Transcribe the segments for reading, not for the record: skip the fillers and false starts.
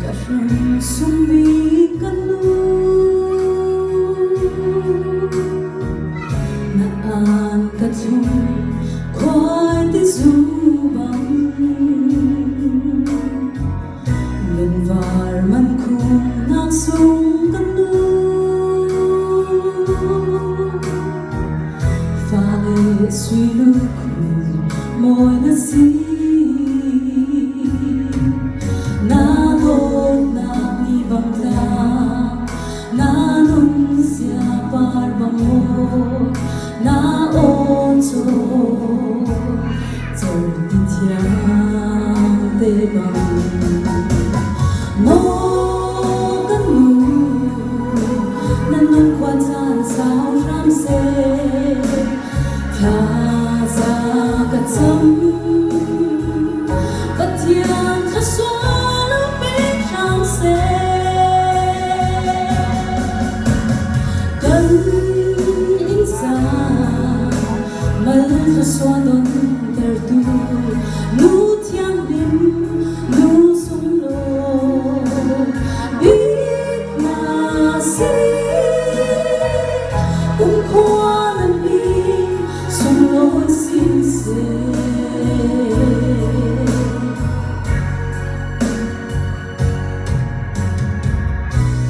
cả rừng sông bi cát na an cát chung khoai tây du băng lần var man khung nang sung cát pha lê suy lưu môi na si na ôn cho dòng tin thiang tê bằng mô cất mù nan non qua chan sao ram se thà ra cất chấm bất thiang khát xóa lúc biết ram se malha xoa đón ter tu nu thiang lim nu sung lo biết na si cũng khoa nan bi sung lo xin se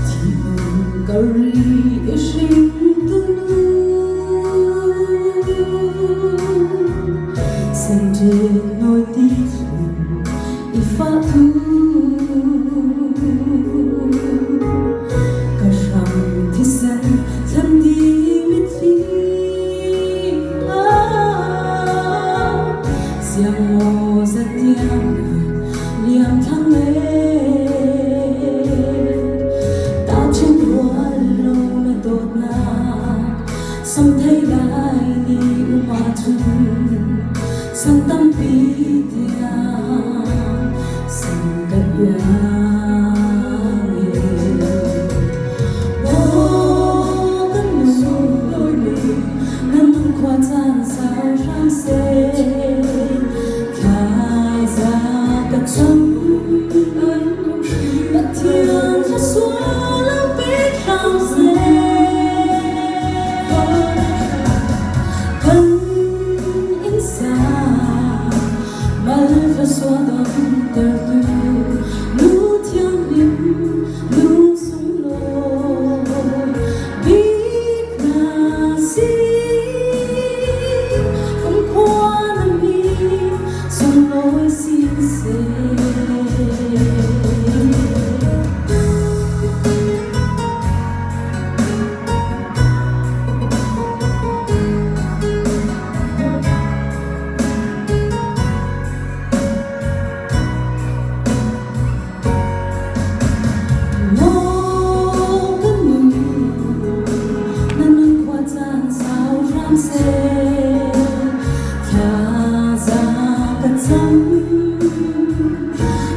thì mong gari ishing sente noite e fato cacham tisan thandi mitri siang mo zatiang liang thang le ta trên hoa lâu là đột na xong thấy lại đi mà chung sang tâm bi tia sang cất yang ô cất nụ đôi lì ngân qua chan sao ram se khai ra cất chấm bất thiêng khát xóa lâu biết ram se malha xoa đón ter tu nu thiang lim nu sung lo biết na si cũng khoa nan bi sung lối xin se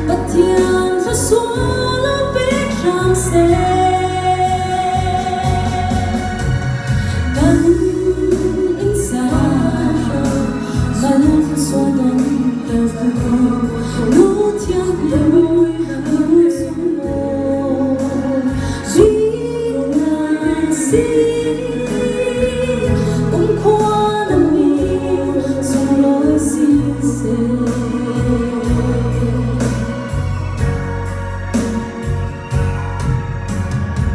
bất thiêng khát xóa lâu biết ram se